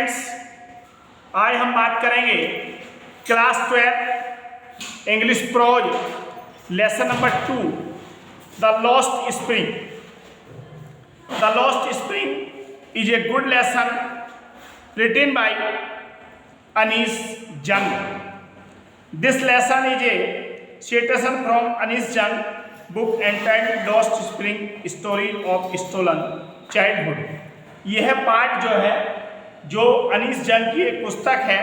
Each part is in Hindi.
स्टूडेंट्स, आज हम बात करेंगे class 12 English pros lesson number 2 the lost spring. The lost spring is a good lesson written by Anish Jung. This lesson is a citation from Anish Jung book entitled Lost Spring Story of Stolen Childhood. यह पाठ जो है जो अनीश जंग की एक पुस्तक है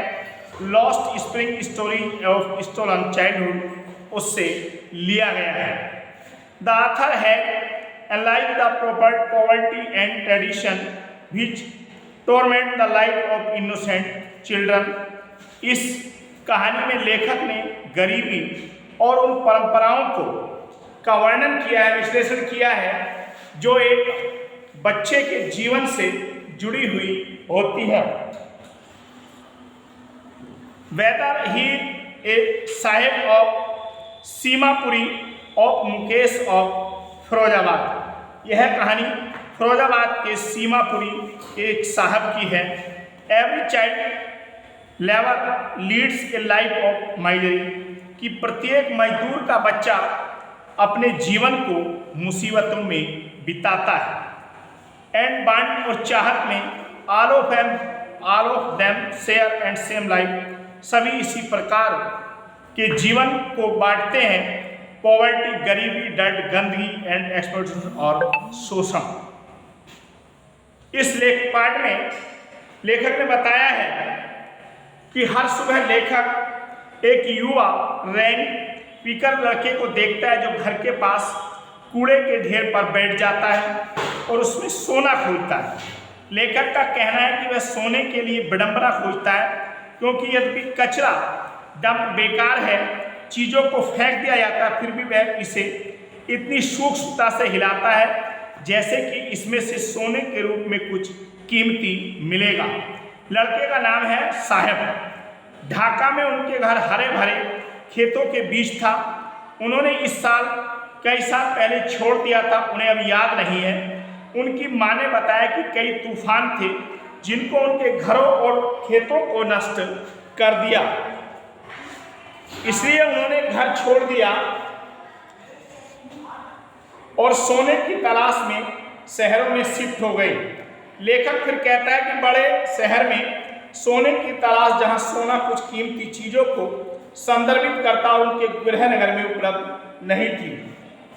lost spring story of stolen childhood उससे लिया गया है। द ऑथर है alive the poverty and tradition which torment the life of innocent children. इस कहानी में लेखक ने गरीबी और उन परंपराओं का वर्णन किया है, विश्लेषण किया है जो एक बच्चे के जीवन से जुड़ी हुई होती है। Whether he a Saheb of Seemapuri of Mukesh of Firozabad. यह कहानी फिरोजाबाद के सीमापुरी एक साहब की है। एवरी चाइल्ड लेवर leads a life of misery कि प्रत्येक मजदूर का बच्चा अपने जीवन को मुसीबतों में बिताता है। एंड बांड और चाहत में all of them share and same life, सभी इसी प्रकार के जीवन को बांटते हैं। पॉवर्टी गरीबी, डर्ट गंदगी एंड एक्सप्लॉइटेशन और शोषण। इस पाठ में लेखक ने बताया है कि हर सुबह लेखक एक युवा रेंट पीकर लड़के को देखता है जो घर के पास कूड़े के ढेर पर बैठ जाता है और उसमें सोना खोजता है। लेखक का कहना है कि वह सोने के लिए विडंबना खोजता है क्योंकि यदि कचरा डंप बेकार है, चीज़ों को फेंक दिया जाता है, फिर भी वह इसे इतनी सूक्ष्मता से हिलाता है जैसे कि इसमें से सोने के रूप में कुछ कीमती मिलेगा। लड़के का नाम है साहेब। ढाका में उनके घर हरे भरे खेतों के बीच था। उन्होंने इस साल कई साल पहले छोड़ दिया था, उन्हें अब याद नहीं है। उनकी माँ ने बताया कि कई तूफान थे जिनको उनके घरों और खेतों को नष्ट कर दिया, इसलिए उन्होंने घर छोड़ दिया और सोने की तलाश में शहरों में शिफ्ट हो गए। लेखक फिर कहता है कि बड़े शहर में सोने की तलाश, जहां सोना कुछ कीमती चीज़ों को संदर्भित करता और उनके गृहनगर में उपलब्ध नहीं थी।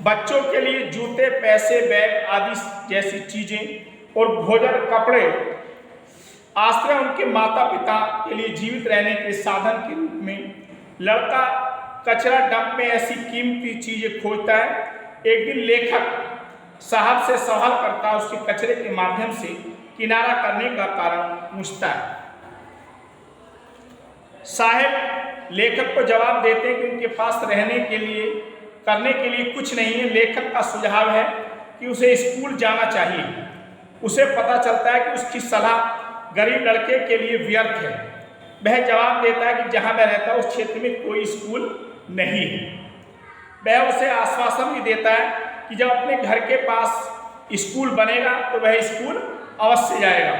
बच्चों के लिए जूते, पैसे, बैग आदि जैसी चीज़ें और भोजन, कपड़े, आश्रय उनके माता पिता के लिए जीवित रहने के साधन के रूप में। लड़का कचरा डंप में ऐसी कीमती चीज़ें खोजता है। एक दिन लेखक साहब से सवाल करता है, उसके कचरे के माध्यम से किनारा करने का कारण पूछता है। साहब लेखक को जवाब देते हैं कि उनके पास रहने के लिए, करने के लिए कुछ नहीं है। लेखक का सुझाव है कि उसे स्कूल जाना चाहिए। उसे पता चलता है कि उसकी सलाह गरीब लड़के के लिए व्यर्थ है। वह जवाब देता है कि जहाँ वह रहता है उस क्षेत्र में कोई स्कूल नहीं है। वह उसे आश्वासन भी देता है कि जब अपने घर के पास स्कूल बनेगा तो वह स्कूल अवश्य जाएगा।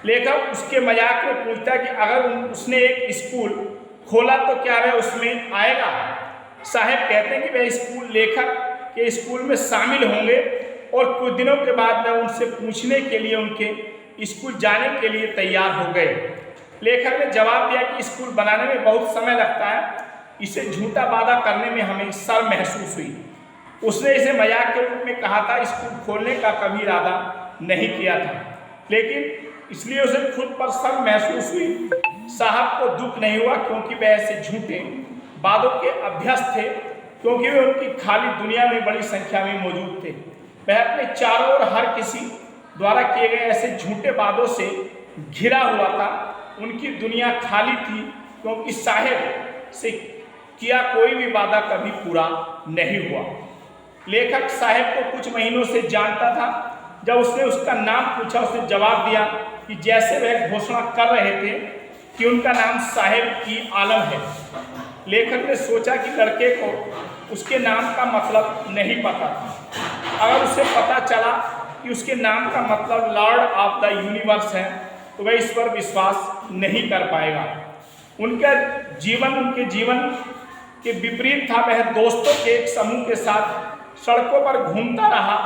लेखक उसके मजाक में पूछता है कि अगर उसने एक स्कूल खोला तो क्या वह उसमें आएगा। साहब कहते हैं कि वह स्कूल लेखक के स्कूल में शामिल होंगे और कुछ दिनों के बाद वह उनसे पूछने के लिए उनके स्कूल जाने के लिए तैयार हो गए। लेखक ने जवाब दिया कि स्कूल बनाने में बहुत समय लगता है, इसे झूठा वादा करने में हमें शर्म महसूस हुई। उसने इसे मजाक के रूप में कहा था, स्कूल खोलने का कभी इरादा नहीं किया था, लेकिन इसलिए उसे खुद पर शर्म महसूस हुई। साहब को दुख नहीं हुआ क्योंकि वह ऐसे झूठे वादों के अभ्यस्त थे, क्योंकि वे उनकी खाली दुनिया में बड़ी संख्या में मौजूद थे। वह अपने चारों ओर हर किसी द्वारा किए गए ऐसे झूठे वादों से घिरा हुआ था। उनकी दुनिया खाली थी क्योंकि साहेब से किया कोई भी वादा कभी पूरा नहीं हुआ। लेखक साहेब को कुछ महीनों से जानता था। जब उसने उसका नाम पूछा, उसने जवाब दिया कि जैसे वह घोषणा कर रहे थे कि उनका नाम साहेब ई आलम है। लेखक ने सोचा कि लड़के को उसके नाम का मतलब नहीं पता था। अगर उसे पता चला कि उसके नाम का मतलब लॉर्ड ऑफ द यूनिवर्स है तो वह इस पर विश्वास नहीं कर पाएगा। उनके जीवन के विपरीत था। वह दोस्तों के एक समूह के साथ सड़कों पर घूमता रहा।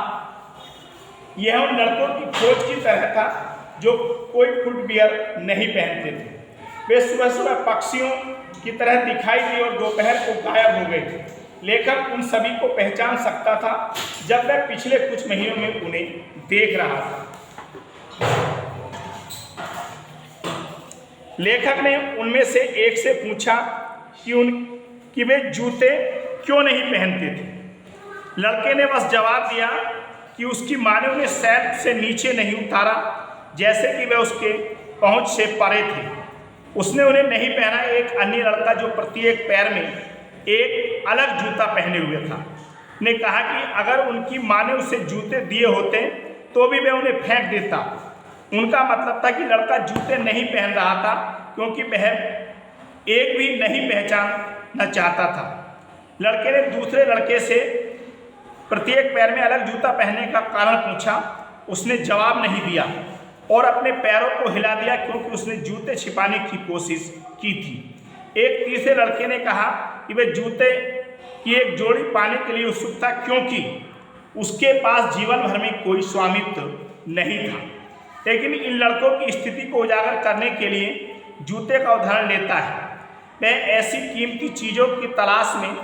यह उन लड़कों की खोज की तरह था जो कोई फुटवियर नहीं पहनते थे। वे सुबह सुबह पक्षियों की तरह दिखाई दिए और दोपहर को गायब हो गए। लेखक उन सभी को पहचान सकता था जब वह पिछले कुछ महीनों में उन्हें देख रहा था। लेखक ने उनमें से एक से पूछा कि वे जूते क्यों नहीं पहनते थे। लड़के ने बस जवाब दिया कि उसकी माँ ने उन्हें सैर से नीचे नहीं उतारा, जैसे कि वे उसके पहुंच से परे थे। उसने उन्हें नहीं पहना। एक अन्य लड़का जो प्रत्येक पैर में एक अलग जूता पहने हुए था ने कहा कि अगर उनकी माँ ने उसे जूते दिए होते तो भी वह उन्हें फेंक देता। उनका मतलब था कि लड़का जूते नहीं पहन रहा था क्योंकि वह एक भी नहीं पहचानना चाहता था। लड़के ने दूसरे लड़के से प्रत्येक पैर में अलग जूता पहनने का कारण पूछा। उसने जवाब नहीं दिया और अपने पैरों को हिला दिया क्योंकि उसने जूते छिपाने की कोशिश की थी। एक तीसरे लड़के ने कहा कि वह जूते की एक जोड़ी पाने के लिए उत्सुक था क्योंकि उसके पास जीवन भर में कोई स्वामित्व नहीं था। लेकिन इन लड़कों की स्थिति को उजागर करने के लिए जूते का उदाहरण लेता है। वह ऐसी कीमती चीज़ों की तलाश में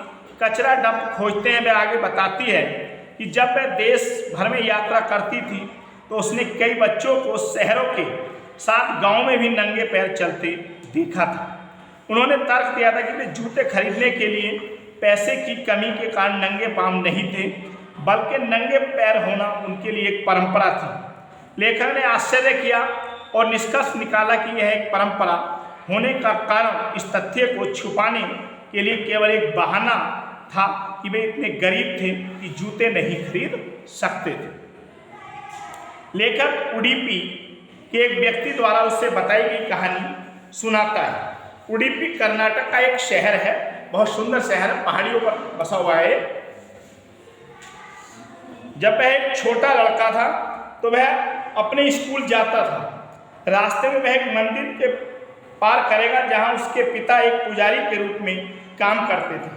कचरा डंप खोजते हैं। वह आगे बताती है कि जब वह देश भर में यात्रा करती थी तो उसने कई बच्चों को शहरों के साथ गांव में भी नंगे पैर चलते देखा था। उन्होंने तर्क दिया था कि वे जूते खरीदने के लिए पैसे की कमी के कारण नंगे पाँव नहीं थे, बल्कि नंगे पैर होना उनके लिए एक परंपरा थी। लेखक ने आश्चर्य किया और निष्कर्ष निकाला कि यह एक परंपरा होने का कारण इस तथ्य को छुपाने के लिए केवल एक बहाना था कि वे इतने गरीब थे कि जूते नहीं खरीद सकते थे। लेखक उडुपी के एक व्यक्ति द्वारा उससे बताई गई कहानी सुनाता है। उडुपी कर्नाटक का एक शहर है, बहुत सुंदर शहर है, पहाड़ियों पर बसा हुआ है। जब वह एक छोटा लड़का था तो वह अपने स्कूल जाता था। रास्ते में वह एक मंदिर के पार करेगा जहां उसके पिता एक पुजारी के रूप में काम करते थे।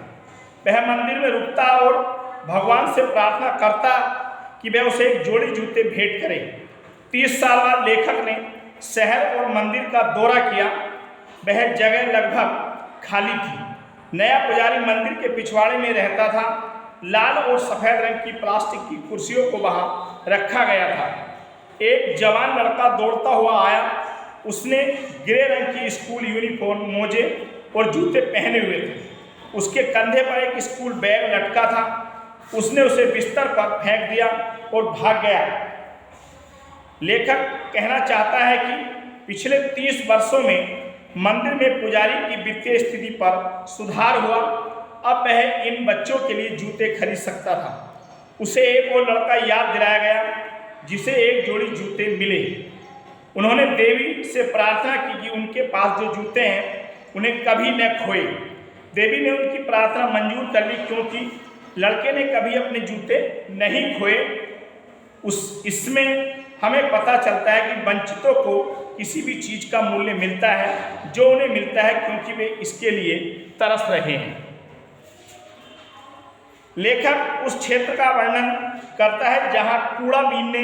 वह मंदिर में रुकता और भगवान से प्रार्थना करता कि वह उसे एक जोड़ी जूते भेंट करे। 30 साल बाद लेखक ने शहर और मंदिर का दौरा किया। वह जगह लगभग खाली थी। नया पुजारी मंदिर के पिछवाड़े में रहता था। लाल और सफ़ेद रंग की प्लास्टिक की कुर्सियों को वहां रखा गया था। एक जवान लड़का दौड़ता हुआ आया। उसने ग्रे रंग की स्कूल यूनिफॉर्म, मोजे और जूते पहने हुए थे। उसके कंधे पर एक स्कूल बैग लटका था। उसने उसे बिस्तर पर फेंक दिया और भाग गया। लेखक कहना चाहता है कि पिछले 30 वर्षों में मंदिर में पुजारी की वित्तीय स्थिति पर सुधार हुआ। अब वह इन बच्चों के लिए जूते खरीद सकता था। उसे एक और लड़का याद दिलाया गया जिसे एक जोड़ी जूते मिले। उन्होंने देवी से प्रार्थना की कि उनके पास जो जूते हैं उन्हें कभी न खोए। देवी ने उनकी प्रार्थना मंजूर कर ली क्योंकि लड़के ने कभी अपने जूते नहीं खोए। इसमें हमें पता चलता है कि वंचितों को किसी भी चीज़ का मूल्य मिलता है जो उन्हें मिलता है क्योंकि वे इसके लिए तरस रहे हैं। लेखक उस क्षेत्र का वर्णन करता है जहां कूड़ा बीनने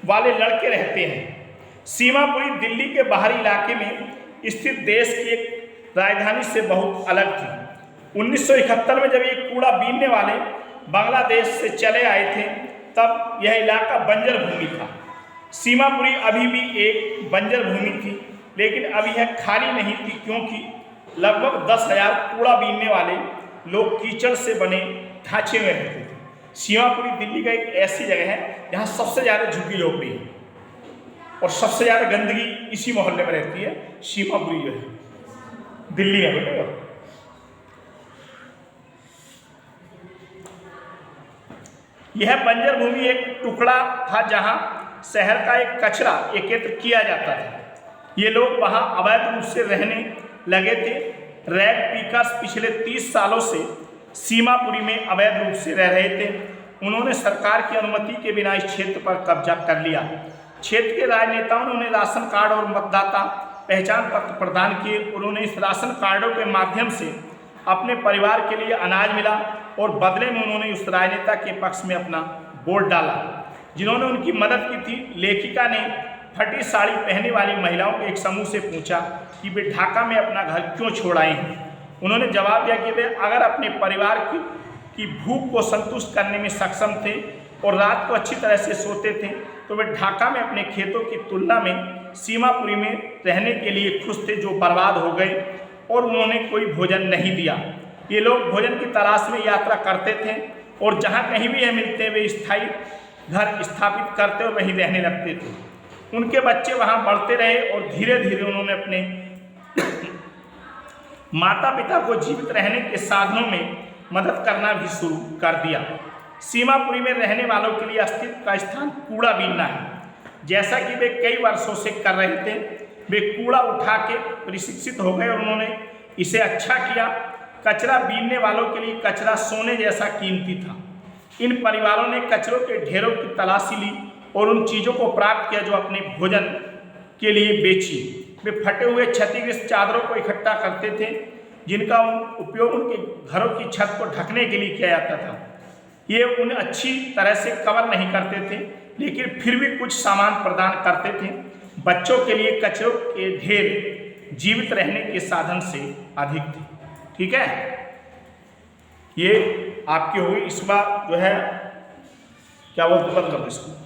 वाले लड़के रहते हैं। सीमापुरी दिल्ली के बाहरी इलाके में स्थित देश की एक राजधानी से बहुत अलग थी। 1971 में जब ये कूड़ा बीनने वाले बांग्लादेश से चले आए थे तब यह इलाका बंजर भूमि था। सीमापुरी अभी भी एक बंजर भूमि थी, लेकिन अब यह खाली नहीं थी क्योंकि लगभग 10,000 कूड़ा बीनने वाले लोग कीचड़ से बने ढांचे में रहते थे। सीमापुरी दिल्ली का एक ऐसी जगह है जहाँ सबसे ज़्यादा झुग्गी झोपड़ी है और सबसे ज़्यादा गंदगी इसी मोहल्ले में रहती है। सीमापुरी जो है दिल्ली में बेटा। यह बंजर भूमि एक टुकड़ा था जहाँ शहर का एक कचरा एकत्र किया जाता था। ये लोग वहाँ अवैध रूप से रहने लगे थे। रेड पीकर्स पिछले 30 सालों से सीमापुरी में अवैध रूप से रह रहे थे। उन्होंने सरकार की अनुमति के बिना इस क्षेत्र पर कब्जा कर लिया। क्षेत्र के राजनेताओं ने उन्हें राशन कार्ड और मतदाता पहचान पत्र प्रदान किए। उन्होंने इस राशन कार्डों के माध्यम से अपने परिवार के लिए अनाज मिला और बदले में उन्होंने उस राजनेता के पक्ष में अपना वोट डाला जिन्होंने उनकी मदद की थी। लेखिका ने फटी साड़ी पहनने वाली महिलाओं के एक समूह से पूछा कि वे ढाका में अपना घर क्यों छोड़ आए हैं। उन्होंने जवाब दिया कि वे अगर अपने परिवार की भूख को संतुष्ट करने में सक्षम थे और रात को अच्छी तरह से सोते थे तो वे ढाका में अपने खेतों की तुलना में सीमापुरी में रहने के लिए खुश थे जो बर्बाद हो गए और उन्होंने कोई भोजन नहीं दिया। ये लोग भोजन की तलाश में यात्रा करते थे और जहाँ कहीं भी यह मिलते वे स्थायी घर स्थापित करते और वहीं रहने लगते थे। उनके बच्चे वहाँ बढ़ते रहे और धीरे धीरे उन्होंने अपने माता पिता को जीवित रहने के साधनों में मदद करना भी शुरू कर दिया। सीमापुरी में रहने वालों के लिए अस्तित्व का स्थान कूड़ा बीनना है। जैसा कि वे कई वर्षों से कर रहे थे, वे कूड़ा उठा के प्रशिक्षित हो गए और उन्होंने इसे अच्छा किया। कचरा बीनने वालों के लिए कचरा सोने जैसा कीमती था। इन परिवारों ने कचरों के ढेरों की तलाशी ली और उन चीज़ों को प्राप्त किया जो अपने भोजन के लिए बेची। वे फटे हुए क्षतिग्रस्त चादरों को इकट्ठा करते थे जिनका उपयोग उनके घरों की छत को ढकने के लिए किया जाता था। ये उन्हें अच्छी तरह से कवर नहीं करते थे लेकिन फिर भी कुछ सामान प्रदान करते थे। बच्चों के लिए कचरों के ढेर जीवित रहने के साधन से अधिक थे। ठीक है, ये आपकी होगी। इस बार जो है क्या बोलते बंद कर दो इसको।